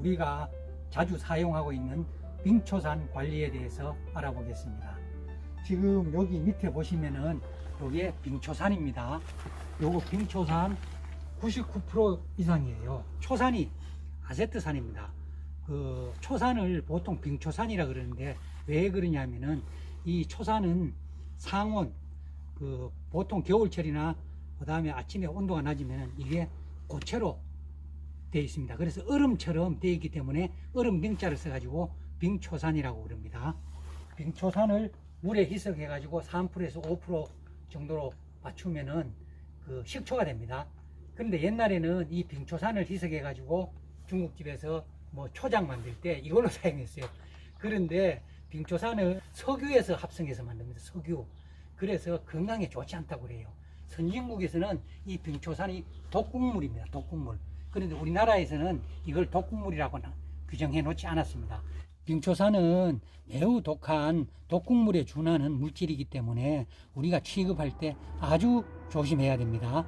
우리가 자주 사용하고 있는 빙초산 관리에 대해서 알아보겠습니다. 지금 여기 밑에 보시면은 이게 빙초산입니다. 요거 빙초산 99% 이상이에요. 초산이 아세트산입니다. 그 초산을 보통 빙초산이라 그러는데 왜 그러냐면은 이 초산은 상온, 그 보통 겨울철이나 그 다음에 아침에 온도가 낮으면 이게 고체로 되어 있습니다. 그래서 얼음처럼 되어 있기 때문에 얼음 빙자를 써가지고 빙초산이라고 그럽니다. 빙초산을 물에 희석해 가지고 3%에서 5% 정도로 맞추면은 그 식초가 됩니다. 그런데 옛날에는 이 빙초산을 희석해 가지고 중국집에서 뭐 초장 만들 때 이걸로 사용했어요. 그런데 빙초산을 석유에서 합성해서 만듭니다. 석유. 그래서 건강에 좋지 않다고 그래요. 선진국에서는 이 빙초산이 독극물입니다. 독극물. 그런데 우리나라에서는 이걸 독극물이라고 규정해 놓지 않았습니다. 빙초산은 매우 독한 독극물에 준하는 물질이기 때문에 우리가 취급할 때 아주 조심해야 됩니다.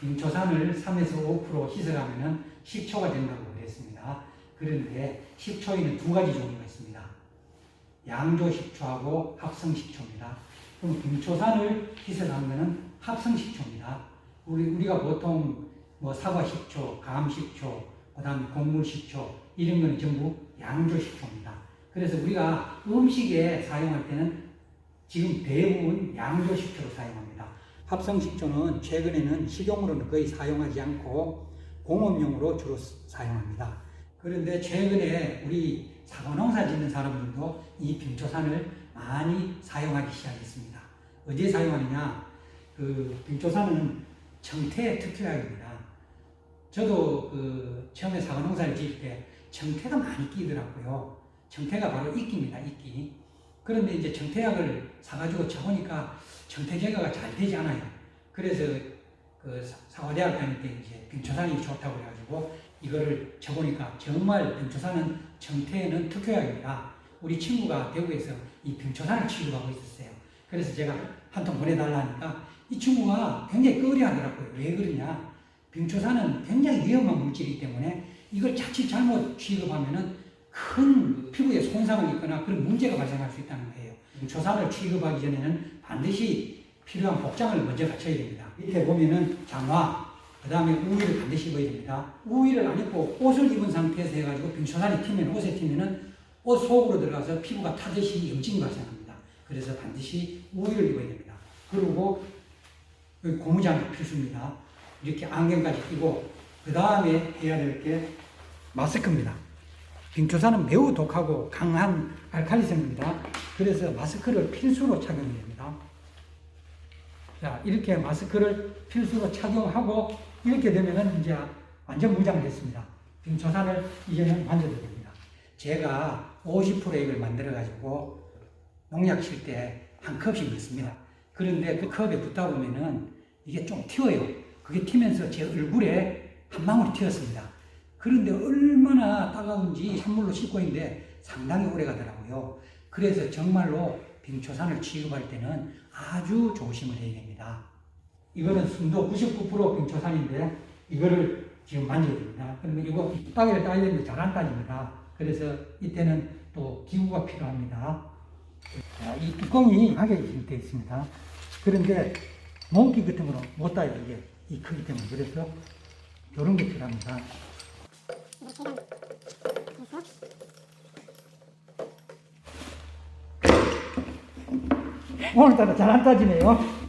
빙초산을 3에서 5% 희석하면 식초가 된다고 그랬습니다. 그런데 식초에는 두 가지 종류가 있습니다. 양조식초하고 합성식초입니다. 그럼 빙초산을 희석하면 합성식초입니다. 우리가 보통 뭐 사과식초, 감식초, 그 다음에 곡물식초 이런 거는 전부 양조식초입니다. 그래서 우리가 음식에 사용할 때는 지금 대부분 양조식초로 사용합니다. 합성식초는 최근에는 식용으로는 거의 사용하지 않고 공업용으로 주로 사용합니다. 그런데 최근에 우리 사과농사 짓는 사람들도 이 빙초산을 많이 사용하기 시작했습니다. 어디에 사용하느냐? 그 빙초산은 청태에 특효약입니다. 저도 그 처음에 사과농사를 지을 때 청태가 많이 끼더라고요. 청태가 바로 이끼입니다. 이끼. 그런데 이제 청태약을 사가지고 쳐보니까 청태 제거가 잘 되지 않아요. 그래서 그 사과대학 다닐 때 이제 빙초산이 좋다고 그래가지고 이거를 쳐보니까 정말 빙초산은 청태에는 특효약입니다. 우리 친구가 대구에서 이 빙초산을 취급하고 있었어요. 그래서 제가 한 통 보내달라니까 이 친구가 굉장히 꺼려하더라고요. 왜 그러냐? 빙초산은 굉장히 위험한 물질이기 때문에 이걸 자칫 잘못 취급하면은 큰 피부에 손상을 입거나 그런 문제가 발생할 수 있다는 거예요. 빙초산을 취급하기 전에는 반드시 필요한 복장을 먼저 갖춰야 됩니다. 밑에 보면은 장화, 그 다음에 우위를 반드시 입어야 됩니다. 우위를 안 입고 옷을 입은 상태에서 해가지고 빙초산이 튀면, 옷에 튀면은 옷 속으로 들어가서 피부가 타듯이 염증이 발생합니다. 그래서 반드시 우위를 입어야 됩니다. 그리고 여기 고무장이 필수입니다. 이렇게 안경까지 끼고 그 다음에 해야 될 게 마스크입니다. 빙초산은 매우 독하고 강한 알칼리성입니다. 그래서 마스크를 필수로 착용해야 됩니다. 자, 이렇게 마스크를 필수로 착용하고 이렇게 되면은 이제 완전 무장됐습니다. 빙초산을 이제는 만져도 됩니다. 제가 50% 액을 만들어 가지고 농약 칠 때 한 컵씩 넣습니다. 그런데 그 컵에 붓다 보면은 이게 좀 튀어요. 그게 튀면서 제 얼굴에 한 방울이 튀었습니다. 그런데 얼마나 따가운지 찬물로 씻고 있는데 상당히 오래 가더라고요. 그래서 정말로 빙초산을 취급할 때는 아주 조심을 해야 됩니다. 이거는 순도 99% 빙초산인데 이거를 지금 만져야 됩니다. 그러면 이거 따개를 따야 되는데 잘 안 따집니다. 그래서 이때는 또 기구가 필요합니다. 자, 이 뚜껑이 하게 되어 있습니다. 그런데 몽키 같은 거는 못 따요. 이게 이 크기 때문에. 그래서 이런 게 필요합니다. 오늘따라 잘 안 따지네요.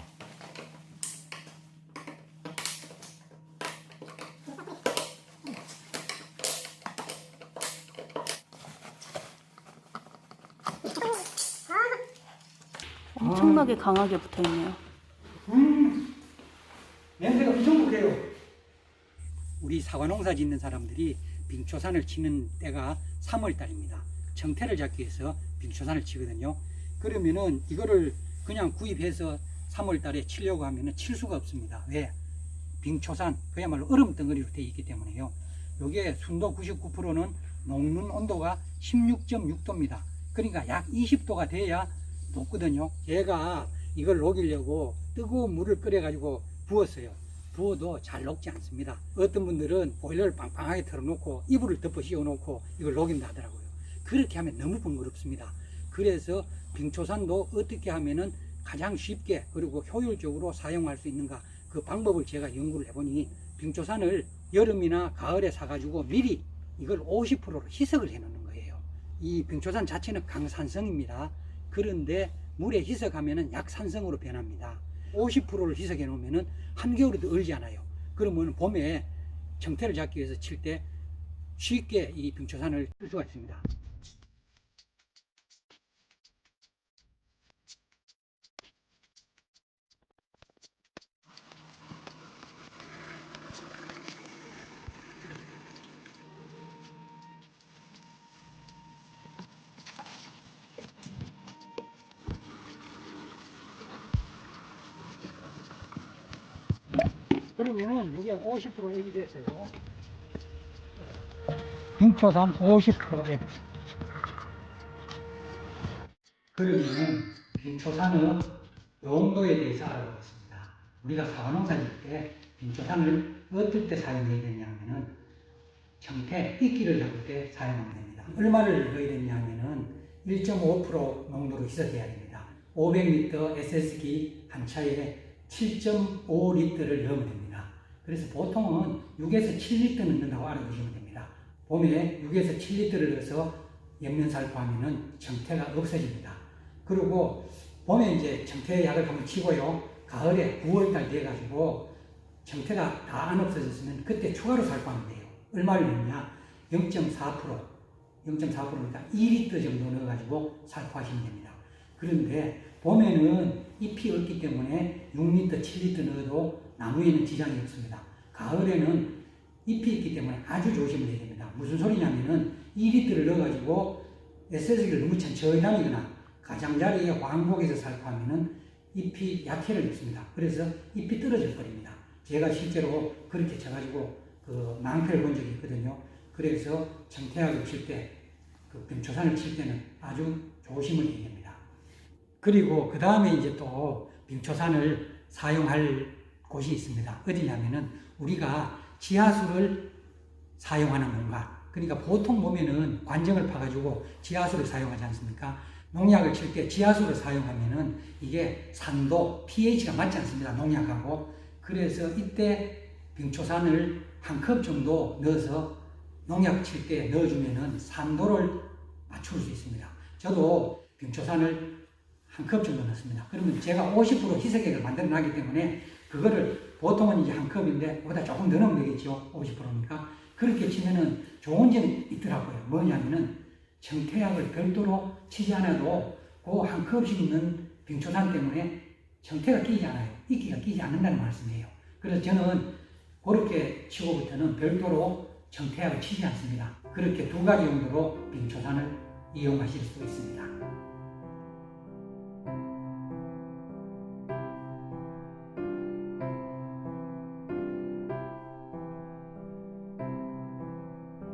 엄청나게 강하게 붙어있네요. 냄새가 엄청 독해요. 우리 사과농사 짓는 사람들이 빙초산을 치는 때가 3월달입니다. 청태를 잡기 위해서 빙초산을 치거든요. 그러면은 이거를 그냥 구입해서 3월달에 치려고 하면은 칠 수가 없습니다. 왜? 빙초산, 그야말로 얼음 덩어리로 되어 있기 때문에요. 요게 순도 99%는 녹는 온도가 16.6도입니다. 그러니까 약 20도가 돼야 녹거든요. 제가 이걸 녹이려고 뜨거운 물을 끓여 가지고 부었어요. 부어도 잘 녹지 않습니다. 어떤 분들은 보일러를 빵빵하게 틀어놓고 이불을 덮어 씌워놓고 이걸 녹인다 하더라고요. 그렇게 하면 너무 번거롭습니다. 그래서 빙초산도 어떻게 하면은 가장 쉽게 그리고 효율적으로 사용할 수 있는가, 그 방법을 제가 연구를 해보니 빙초산을 여름이나 가을에 사가지고 미리 이걸 50%로 희석을 해 놓는 거예요. 이 빙초산 자체는 강산성입니다. 그런데 물에 희석하면은 약산성으로 변합니다. 50%를 희석해 놓으면은 한겨울에도 얼지 않아요. 그러면 봄에 정태를 잡기 위해서 칠 때 쉽게 이 빙초산을 쓸 수가 있습니다. 그러면은 이게 50% 액이 됐어요. 빙초산 50% 액. 그러면 빙초산의 용도에 대해서 알아보겠습니다. 우리가 사과농사 짓때 빙초산을 어떨 때 사용해야 되냐면은 정태, 이끼를 잡을 때 사용하면 됩니다. 얼마를 넣어야 되냐면은 1.5% 농도로 희석해야 됩니다. 500리터 SS기 한 차에 7.5리터를 넣으면 됩니다. 그래서 보통은 6에서 7리터 넣는다고 알아두시면 됩니다. 봄에 6에서 7리터를 넣어서 옆면살포하면은 정태가 없어집니다. 그리고 봄에 이제 정태약을 한번 치고요. 가을에 9월달 돼가지고 정태가 다 안 없어졌으면 그때 추가로 살포하면 돼요. 얼마를 넣느냐? 0.4%니까 2리터 정도 넣어가지고 살포하시면 됩니다. 그런데 봄에는 잎이 없기 때문에 6리터, 7리터 넣어도 나무에는 지장이 없습니다. 가을에는 잎이 있기 때문에 아주 조심을 해야 됩니다. 무슨 소리냐면은 2리터를 넣어가지고 SS기를 너무 천천히 다니거나 가장자리에 왕복에서 살포하면은 잎이 약해를 입습니다. 그래서 잎이 떨어져 버립니다. 제가 실제로 그렇게 쳐가지고 그 낭패를 본 적이 있거든요. 그래서 정태약을 칠 때, 그 빙초산을 칠 때는 아주 조심을 해야 됩니다. 그리고 그 다음에 이제 또 빙초산을 사용할 곳이 있습니다. 어디냐면은 우리가 지하수를 사용하는 공간. 그러니까 보통 보면은 관정을 파가지고 지하수를 사용하지 않습니까? 농약을 칠 때 지하수를 사용하면은 이게 산도, pH가 맞지 않습니다. 농약하고. 그래서 이때 빙초산을 한 컵 정도 넣어서 농약 칠 때 넣어주면은 산도를 맞출 수 있습니다. 저도 빙초산을 한 컵 정도 넣습니다. 그러면 제가 50% 희석액을 만들어 놨기 때문에 그거를 보통은 이제 한 컵인데 그보다 조금 더 넣으면 되겠죠. 50%니까. 그렇게 치면은 좋은 점이 있더라고요. 뭐냐면은 정태약을 별도로 치지 않아도 그 한 컵씩 있는 빙초산 때문에 정태가 끼지 않아요. 이끼가 끼지 않는다는 말씀이에요. 그래서 저는 그렇게 치고부터는 별도로 정태약을 치지 않습니다. 그렇게 두 가지 용도로 빙초산을 이용하실 수 있습니다.